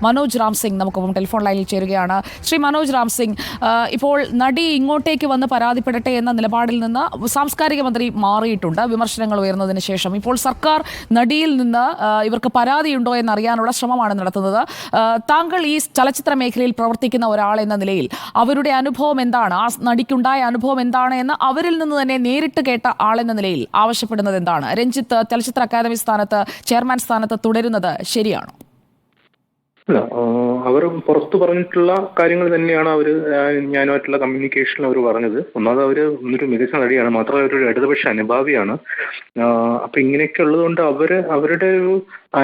മനോജ് രാം സിംഗ് നമുക്കൊപ്പം ടെലിഫോൺ ലൈനിൽ ചേരുകയാണ്. ശ്രീ മനോജ് രാം സിംഗ്, ഇപ്പോൾ നടി ഇങ്ങോട്ടേക്ക് വന്ന് പരാതിപ്പെടട്ടെ എന്ന നിലപാടിൽ നിന്ന് സാംസ്കാരിക മന്ത്രി മാറിയിട്ടുണ്ട് വിമർശനങ്ങൾ ഉയർന്നതിന് ശേഷം. ഇപ്പോൾ സർക്കാർ നടിയിൽ നിന്ന് ഇവർക്ക് പരാതിയുണ്ടോ എന്നറിയാനുള്ള ശ്രമമാണ് നടത്തുന്നത്. താങ്കൾ ഈ ചലച്ചിത്ര മേഖലയിൽ പ്രവർത്തിക്കുന്ന ഒരാൾ എന്ന നിലയിൽ അവരുടെ അനുഭവം എന്താണ്, ആ നടിക്കുണ്ടായ അനുഭവം എന്താണ് എന്ന് അവരിൽ നിന്ന് തന്നെ നേരിട്ട് കേട്ട ആളെന്ന നിലയിൽ ആവശ്യപ്പെടുന്നത് എന്താണ്? രഞ്ജിത്ത് ചലച്ചിത്ര അക്കാദമി സ്ഥാനത്ത് ചെയർമാൻ സ്ഥാനത്ത് തുടരുന്നത് ശരിയാണോ? അല്ല, അവർ പുറത്തു പറഞ്ഞിട്ടുള്ള കാര്യങ്ങൾ തന്നെയാണ് അവർ ഞാനുമായിട്ടുള്ള കമ്മ്യൂണിക്കേഷനിൽ അവർ പറഞ്ഞത്. ഒന്നാമത് അവർ ഒരു മികച്ച നടിയാണ്, മാത്രമല്ല അവരൊരു ഇടതുപക്ഷ അനുഭാവിയാണ്. അപ്പൊ ഇങ്ങനെയൊക്കെ ഉള്ളതുകൊണ്ട് അവരുടെ ഒരു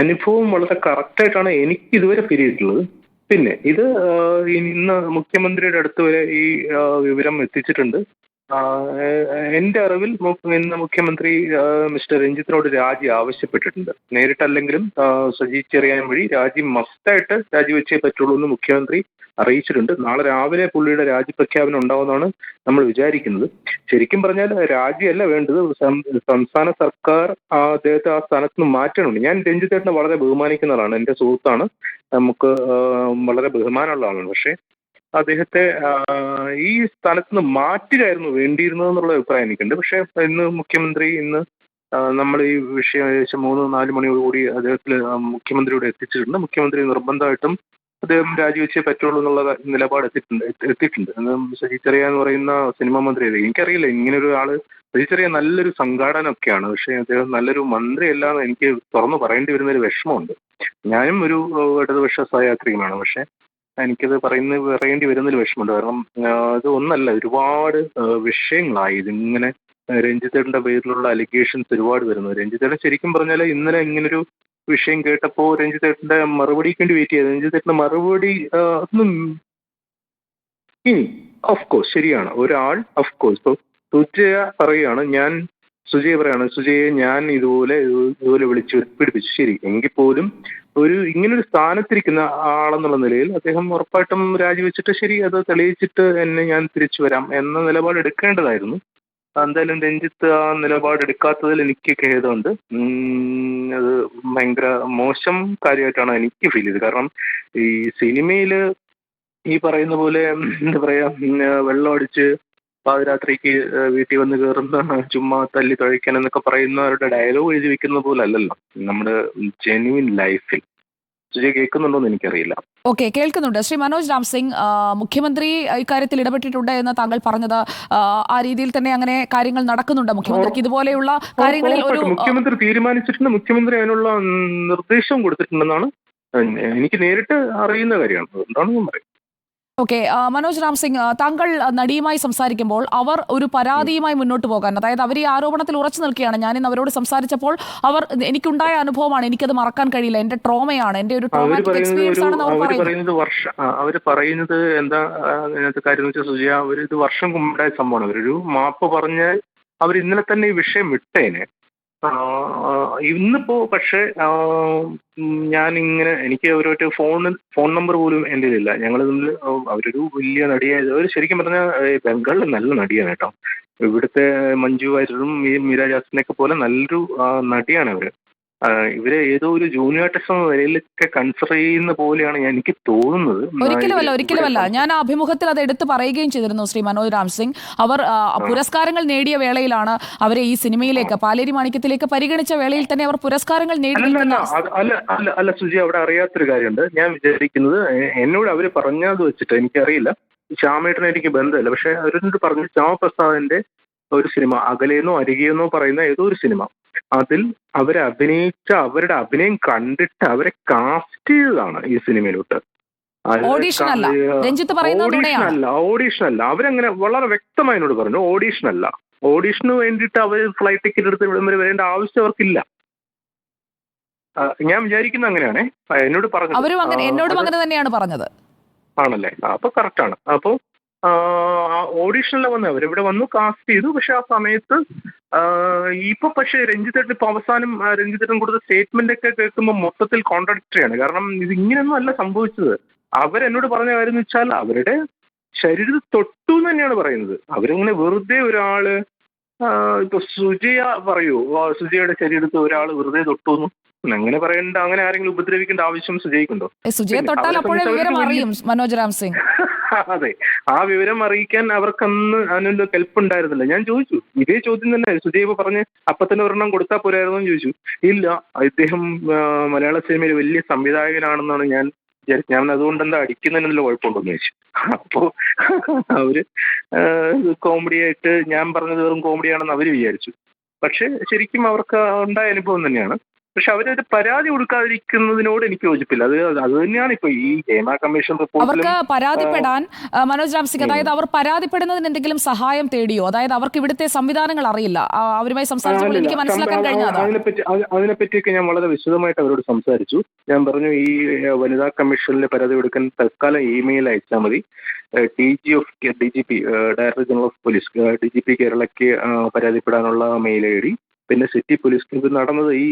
അനുഭവം വളരെ കറക്റ്റായിട്ടാണ് എനിക്ക് ഇതുവരെ ഫീൽ ചെയ്തിട്ടുള്ളത്. പിന്നെ ഇത് ഇന്ന് മുഖ്യമന്ത്രിയുടെ അടുത്ത് വരെ ഈ വിവരം എത്തിച്ചിട്ടുണ്ട്. എന്റെ അറിവിൽ ഇന്ന് മുഖ്യമന്ത്രി മിസ്റ്റർ രഞ്ജിത്തിനോട് രാജി ആവശ്യപ്പെട്ടിട്ടുണ്ട്. നേരിട്ടല്ലെങ്കിലും സജി ചെറിയാൻ വഴി രാജി മസ്റ്റായിട്ട് രാജിവെച്ചേ പറ്റുള്ളൂ എന്ന് മുഖ്യമന്ത്രി അറിയിച്ചിട്ടുണ്ട്. നാളെ രാവിലെ പുള്ളിയുടെ രാജിപ്രഖ്യാപനം ഉണ്ടാവുമെന്നാണ് നമ്മൾ വിചാരിക്കുന്നത്. ശരിക്കും പറഞ്ഞാൽ രാജിയല്ല വേണ്ടത്, സംസ്ഥാന സർക്കാർ അദ്ദേഹത്തെ ആ സ്ഥാനത്ത് നിന്ന് മാറ്റണമുണ്ട്. ഞാൻ രഞ്ജിത്തേട്ടനെ വളരെ ബഹുമാനിക്കുന്ന ആളാണ്, എന്റെ സുഹൃത്താണ്, നമുക്ക് വളരെ ബഹുമാനമുള്ള ആളാണ്. പക്ഷേ അദ്ദേഹത്തെ ഈ സ്ഥാനത്ത് നിന്ന് മാറ്റുകയായിരുന്നു വേണ്ടിയിരുന്നത് എന്നുള്ള അഭിപ്രായം എനിക്കുണ്ട്. പക്ഷെ ഇന്ന് മുഖ്യമന്ത്രി നമ്മൾ ഈ വിഷയം ഏകദേശം 3-4 മണിയോടുകൂടി അദ്ദേഹത്തിൽ മുഖ്യമന്ത്രിയോട് എത്തിച്ചിട്ടുണ്ട്. മുഖ്യമന്ത്രി നിർബന്ധമായിട്ടും അദ്ദേഹം രാജിവെച്ചേ പറ്റുള്ളൂ എന്നുള്ള നിലപാട് എത്തിയിട്ടുണ്ട്. സജി ചെറിയ എന്ന് പറയുന്ന സിനിമാ മന്ത്രി, എനിക്കറിയില്ല ഇങ്ങനെ ഒരു ആള്. സജി ചെറിയ നല്ലൊരു സംഘാടനമൊക്കെയാണ്, പക്ഷെ അദ്ദേഹം നല്ലൊരു മന്ത്രിയല്ല എന്ന് എനിക്ക് തുറന്നു പറയേണ്ടി വരുന്ന ഒരു വിഷമമുണ്ട്. ഞാനും ഒരു ഇടതുപക്ഷ സഹയാത്രികനാണ്, പക്ഷെ എനിക്കത് പറയേണ്ടി വരുന്നൊരു വിഷമമുണ്ട്. കാരണം അത് ഒന്നല്ല, ഒരുപാട് വിഷയങ്ങളായി ഇതിങ്ങനെ രഞ്ജിത്തേട്ടന്റെ പേരിലുള്ള അലിഗേഷൻസ് ഒരുപാട് വരുന്നു. രഞ്ജിത്തേട്ടൻ ശരിക്കും പറഞ്ഞാൽ ഇന്നലെ ഇങ്ങനൊരു വിഷയം കേട്ടപ്പോൾ രഞ്ജിത്തേട്ടന്റെ മറുപടിക്ക് വെയിറ്റ് ചെയ്തത്. രഞ്ജിത്തേട്ടന്റെ മറുപടി ഒന്നും ഓഫ് കോഴ്സ് ശരിയാണ്. ഒരാൾ ഓഫ് കോഴ്സ് ഇപ്പൊ സുജയ പറയാണ് സുജയെ ഞാൻ ഇതുപോലെ വിളിച്ച് പിടിപ്പിച്ചു. ശരി, എങ്കിൽ പോലും ഇങ്ങനൊരു സ്ഥാനത്തിരിക്കുന്ന ആളെന്നുള്ള നിലയിൽ അദ്ദേഹം ഉറപ്പായിട്ടും രാജിവെച്ചിട്ട് ശരി അത് തെളിയിച്ചിട്ട് എന്നെ ഞാൻ തിരിച്ചു വരാം എന്ന നിലപാട് എടുക്കേണ്ടതായിരുന്നു. എന്തായാലും രഞ്ജിത്ത് ആ നിലപാടെടുക്കാത്തതിൽ എനിക്ക് ഖേദമുണ്ട്. അത് ഭയങ്കര മോശം കാര്യമായിട്ടാണ് എനിക്ക് ഫീൽ ചെയ്തത്. കാരണം ഈ സിനിമയിൽ ഈ പറയുന്ന പോലെ എന്താ പറയാ, വെള്ളം അടിച്ച് പാതിരാത്രിക്ക് വീട്ടിൽ വന്ന് കയറുന്ന ചുമ്മാ തല്ലി തുഴയ്ക്കാൻ എന്നൊക്കെ പറയുന്നവരുടെ ഡയലോഗ് എഴുതി വെക്കുന്ന പോലെ അല്ലല്ലോ നമ്മുടെ ജെന്യുവിൻ ലൈഫിൽ. സുജയ് കേൾക്കുന്നുണ്ടോന്ന് എനിക്കറിയില്ല. ഓക്കെ, കേൾക്കുന്നുണ്ട്. ശ്രീ മനോജ് രാം സിംഗ്, മുഖ്യമന്ത്രി ഇക്കാര്യത്തിൽ ഇടപെട്ടിട്ടുണ്ട് എന്ന് താങ്കൾ പറഞ്ഞത് ആ രീതിയിൽ തന്നെ അങ്ങനെ കാര്യങ്ങൾ നടക്കുന്നുണ്ട്. മുഖ്യമന്ത്രിക്ക് ഇതുപോലെയുള്ള കാര്യങ്ങളിൽ മുഖ്യമന്ത്രി തീരുമാനിച്ചിട്ടുണ്ട്, മുഖ്യമന്ത്രി അതിനുള്ള നിർദ്ദേശവും കൊടുത്തിട്ടുണ്ടെന്നാണ് എനിക്ക് നേരിട്ട് അറിയുന്ന കാര്യമാണ്. അതുകൊണ്ടാണ് ഞാൻ പറയുന്നത്. ഓക്കെ, മനോജ് രാം സിംഗ്, താങ്കൾ നടിയുമായി സംസാരിക്കുമ്പോൾ അവർ ഒരു പരാതിയുമായി മുന്നോട്ട് പോകാൻ, അതായത് അവർ ഈ ആരോപണത്തിൽ ഉറച്ചു നിൽക്കുകയാണ്. ഞാനിന്ന് അവരോട് സംസാരിച്ചപ്പോൾ എനിക്കുണ്ടായ അനുഭവമാണ്, എനിക്കത് മറക്കാൻ കഴിയില്ല, എന്റെ ട്രോമയാണ്, എന്റെ ഒരു ട്രോമാറ്റിക് എക്സ്പീരിയൻസ് ആണെന്ന് അവർ പറയുന്നത്. എന്താ കാര്യം വെച്ചാൽ സുജയ, ഇത് വർഷം മുമ്പുണ്ടായ സംഭവമാണ്. അവരൊരു മാപ്പ് പറഞ്ഞാൽ അവർ ഇന്നലെ തന്നെ ഈ വിഷയം വിട്ടേനെ. ഇന്നിപ്പോ പക്ഷെ ഞാനിങ്ങനെ എനിക്ക് അവരൊരു ഫോൺ നമ്പർ പോലും എൻ്റെ ഇല്ല. ഞങ്ങൾ തമ്മിൽ അവരൊരു വലിയ നടിയായത്, അവർ ശരിക്കും പറഞ്ഞാൽ ബംഗാളിലെ നല്ല നടിയാണ് കേട്ടോ. ഇവിടുത്തെ മഞ്ജു വാര്യരും ഈ മീര ജാസ്മിനെയൊക്കെ പോലെ നല്ലൊരു നടിയാണ് അവര്. ഇവരെ ഏതോ ഒരു ജൂനിയർ ആർട്ടിസ്റ്റ് എന്ന നിലയിലൊക്കെ കൺസിഡർ ചെയ്യുന്ന പോലെയാണ് എനിക്ക് തോന്നുന്നത്. ഒരിക്കലുമല്ല. ഞാൻ ആ അഭിമുഖത്തിൽ അത് എടുത്തു പറയുകയും ചെയ്തിരുന്നു. ശ്രീ മനോജ് രാം സിംഗ്, അവർ പുരസ്കാരങ്ങൾ നേടിയ വേളയിലാണ് അവരെ ഈ സിനിമയിലേക്ക്, പാലേരി മാണിക്യത്തിലേക്ക് പരിഗണിച്ച വേളയിൽ തന്നെ അവർ പുരസ്കാരങ്ങൾ നേടി. അല്ല സുജി, അവിടെ അറിയാത്തൊരു കാര്യമുണ്ട്. ഞാൻ വിചാരിക്കുന്നത് എന്നോട് അവര് പറഞ്ഞത് വെച്ചിട്ട് എനിക്കറിയില്ല, ശ്യാമേട്ടനെ എനിക്ക് ബന്ധമില്ല, പക്ഷെ അവരോട് പറഞ്ഞു ശ്യാമപ്രസാദിന്റെ ഒരു സിനിമ അകലേന്നോ അരികെന്നോ പറയുന്ന ഏതോ ഒരു സിനിമ, അതിൽ അവരഭിനയിച്ച അവരുടെ അഭിനയം കണ്ടിട്ട് അവരെ കാസ്റ്റ് ചെയ്തതാണ് ഈ സിനിമയിലോട്ട്. ഓഡീഷൻ അല്ല, അവരങ്ങനെ വളരെ വ്യക്തമായി എന്നോട് പറഞ്ഞു ഓഡീഷൻ അല്ല. ഓഡീഷന് വേണ്ടിയിട്ട് അവർ ഫ്ലൈറ്റ് ടിക്കറ്റ് എടുത്ത് ഇവിടം വരെ വരേണ്ട ആവശ്യം അവർക്കില്ല. ഞാൻ വിചാരിക്കുന്നത് അങ്ങനെയാണേ എന്നോട് പറഞ്ഞത്. ആണല്ലേ? അപ്പൊ കറക്റ്റാണ്. അപ്പൊ ഓഡീഷനിൽ വന്നവർ ഇവിടെ വന്നു കാസ്റ്റ് ചെയ്തു. പക്ഷെ ആ സമയത്ത് ഇപ്പൊ പക്ഷെ രഞ്ജിത്തേട്ടൻ ഇപ്പൊ അവസാനം രഞ്ജിത്തേട്ടൻ കൊടുത്ത സ്റ്റേറ്റ്മെന്റ് ഒക്കെ കേൾക്കുമ്പോൾ മൊത്തത്തിൽ കോൺട്രഡിക്ടറി ആണ്. കാരണം ഇത് ഇങ്ങനെയൊന്നും അല്ല സംഭവിച്ചത്. അവരെന്നോട് പറഞ്ഞ കാര്യം എന്ന് വെച്ചാൽ അവരുടെ ശരീരത്തിൽ തൊട്ടു എന്ന് തന്നെയാണ് പറയുന്നത്. അവരിങ്ങനെ വെറുതെ ഒരാള് ഇപ്പൊ സുജയ പറയൂ, സുജയുടെ ശരീരത്തിൽ ഒരാൾ വെറുതെ തൊട്ടുന്നു. അങ്ങനെ പറയേണ്ട, അങ്ങനെ ആരെങ്കിലും ഉപദ്രവിക്കേണ്ട ആവശ്യം സുജയ്ക്കുണ്ടോ? സുജയെ തൊട്ടാൽ അപ്പോഴേ വിവരം അറിയും മനോജ് രാം സിംഗ്. അതെ, ആ വിവരം അറിയിക്കാൻ അവർക്കന്ന് അതിനുള്ള കെൽപ്പുണ്ടായിരുന്നില്ല. ഞാൻ ചോദിച്ചു, ഇതേ ചോദ്യം തന്നെ സുജൈവ് പറഞ്ഞ് അപ്പൊ തന്നെ ഒരെണ്ണം കൊടുത്താൽ പോരായിരുന്നു എന്ന് ചോദിച്ചു. ഇല്ല, ഇദ്ദേഹം മലയാള സിനിമയിൽ വലിയ സംവിധായകനാണെന്നാണ് ഞാൻ വിചാരിച്ചത്. ഞാൻ അതുകൊണ്ട് എന്താ അടിക്കുന്നതിനുള്ള കുഴപ്പമുണ്ടോന്ന് ചോദിച്ചു. അപ്പോ അവര് കോമഡി ആയിട്ട് ഞാൻ പറഞ്ഞത് വെറും കോമഡിയാണെന്ന് അവര് വിചാരിച്ചു. പക്ഷെ ശരിക്കും അവർക്ക് ഉണ്ടായ അനുഭവം തന്നെയാണ്. പക്ഷെ അവരൊരു പരാതി കൊടുക്കാതിരിക്കുന്നതിനോട് എനിക്ക് യോജിപ്പില്ല. അത് തന്നെയാണ് ഇപ്പൊ ഈ ഹേമ കമ്മീഷൻ റിപ്പോർട്ടിലും അവർക്ക് പരാതിപ്പെടാൻ മനോജ് രാം സിംഗ്, അതായത് അവർ പരാതിപ്പെടുന്നതിന് എന്തെങ്കിലും സഹായം തേടിയോ? അതായത് അവർക്ക് ഇവിടുത്തെ സംവിധാനങ്ങൾ അറിയില്ല, അവരുമായി സംസാരിച്ചപ്പോൾ എനിക്ക് മനസ്സിലാക്കാൻ കഴിഞ്ഞത് അതിനെപ്പറ്റിയൊക്കെ ഞാൻ വളരെ വിശദമായിട്ട് അവരോട് സംസാരിച്ചു. ഞാൻ പറഞ്ഞു, ഈ വനിതാ കമ്മീഷനിൽ പരാതി കൊടുക്കാൻ തൽക്കാലം ഇമെയിൽ അയച്ചാൽ മതി. DGP director general of police, DGP കേരളയ്ക്ക് പരാതിപ്പെടാനുള്ള മെയിൽ ID, പിന്നെ സിറ്റി പോലീസ്. ഇത് നടന്നത് ഈ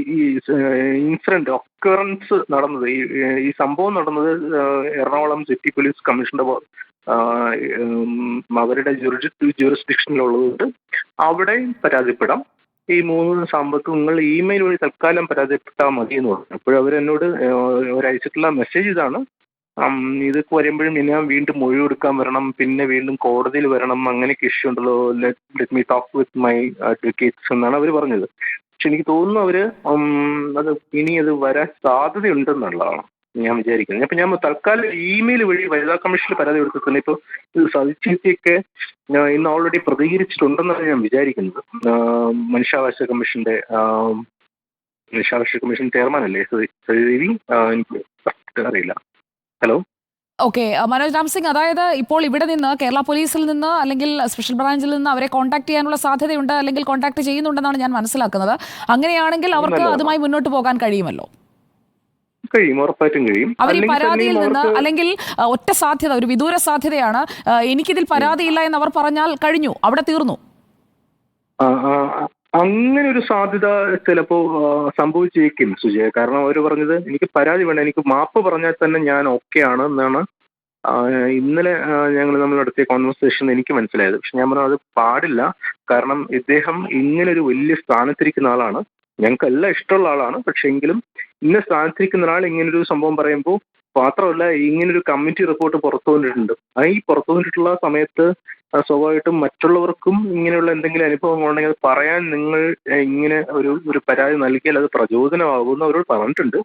ഇൻസിഡന്റ് ഒക്കറൻസ് നടന്നത് ഈ സംഭവം നടന്നത് എറണാകുളം സിറ്റി പോലീസ് കമ്മീഷണറുടെ അവരുടെ ജൂറിസ്ഡിക്ഷനിലുള്ളതുകൊണ്ട് അവിടെ പരാതിപ്പെടാം. ഈ 3 സംഭവങ്ങൾ ഇമെയിൽ വഴി തൽക്കാലം പരാതിപ്പെട്ടാൽ മതി എന്ന് പറഞ്ഞു. അപ്പോഴവരെന്നോട് അവരയച്ചിട്ടുള്ള മെസ്സേജ് ഇതാണ്: ഇതൊക്കെ വരുമ്പോഴും ഞാൻ വീണ്ടും മൊഴി കൊടുക്കാൻ വരണം, പിന്നെ വീണ്ടും കോടതിയിൽ വരണം, അങ്ങനെയൊക്കെ ഇഷ്യൂ ഉണ്ടല്ലോ, let me talk with my advocates എന്നാണ് അവർ പറഞ്ഞത്. പക്ഷെ എനിക്ക് തോന്നുന്നു അവര് ഇനി അത് വരാൻ സാധ്യതയുണ്ടെന്നുള്ളതാണ് ഞാൻ വിചാരിക്കുന്നത്. അപ്പൊ ഞാൻ തൽക്കാലം ഇമെയിൽ വഴി വനിതാ കമ്മീഷനിൽ പരാതി കൊടുത്തിട്ടുണ്ട്. ഇപ്പോൾ സജിച്ചേച്ചിയൊക്കെ ഇന്ന് ഓൾറെഡി പ്രതികരിച്ചിട്ടുണ്ടെന്നാണ് ഞാൻ വിചാരിക്കുന്നത്. മനുഷ്യാവകാശ കമ്മീഷൻ ചെയർമാൻ അല്ലേ സജിദേവി? എനിക്ക് അറിയില്ല. ഹലോ, ഓക്കെ മനോജ് രാം സിംഗ്, അതായത് ഇപ്പോൾ ഇവിടെ നിന്ന് കേരള പോലീസിൽ നിന്ന് അല്ലെങ്കിൽ സ്പെഷ്യൽ ബ്രാഞ്ചിൽ നിന്ന് അവരെ കോൺടാക്ട് ചെയ്യാനുള്ള സാധ്യതയുണ്ട്, അല്ലെങ്കിൽ കോൺടാക്ട് ചെയ്യുന്നുണ്ടെന്നാണ് ഞാൻ മനസ്സിലാക്കുന്നത്. അങ്ങനെയാണെങ്കിൽ അവർക്ക് അതുമായി മുന്നോട്ട് പോകാൻ കഴിയുമല്ലോ? കഴിയും, ഉറപ്പായിട്ടും കഴിയും. അവർ ഈ പരാതിയിൽ നിന്ന്, അല്ലെങ്കിൽ ഒറ്റ സാധ്യത, ഒരു വിദൂര സാധ്യതയാണ്, എനിക്കിതിൽ പരാതിയില്ല എന്ന് അവർ പറഞ്ഞാൽ കഴിഞ്ഞു, അവിടെ തീർന്നു. അങ്ങനെ ഒരു സാധ്യത ചിലപ്പോ സംഭവിച്ചേക്കും സുജയ. കാരണം അവർ പറഞ്ഞത് എനിക്ക് പരാതി വേണ്ട, എനിക്ക് മാപ്പ് പറഞ്ഞാൽ തന്നെ ഞാൻ ഓക്കെ ആണ് എന്നാണ് ഇന്നലെ ഞങ്ങൾ നമ്മൾ നടത്തിയ കോൺവെർസേഷൻ എനിക്ക് മനസ്സിലായത്. പക്ഷെ ഞാൻ പറഞ്ഞു അത് പാടില്ല. കാരണം ഇദ്ദേഹം ഇങ്ങനെ ഒരു വലിയ സ്ഥാനത്തിരിക്കുന്ന ആളാണ്, ഞങ്ങൾക്കെല്ലാം ഇഷ്ടമുള്ള ആളാണ്. പക്ഷെ എങ്കിലും ഇന്ന സ്ഥാനത്തിരിക്കുന്ന ആൾ ഇങ്ങനൊരു സംഭവം പറയുമ്പോൾ, മാത്രമല്ല ഇങ്ങനൊരു കമ്മിറ്റി റിപ്പോർട്ട് പുറത്തു വന്നിട്ടുണ്ട്. ഈ പുറത്തു വന്നിട്ടുള്ള സമയത്ത് സ്വാഭാവികമായിട്ടും മറ്റുള്ളവർക്കും ഇങ്ങനെയുള്ള എന്തെങ്കിലും അനുഭവം ഉണ്ടെങ്കിൽ അത് പറയാൻ നിങ്ങൾ ഇങ്ങനെ ഒരു പരാതി നൽകിയാൽ അത് പ്രചോദനമാകുമെന്ന് അവരോട് പറഞ്ഞിട്ടുണ്ട്.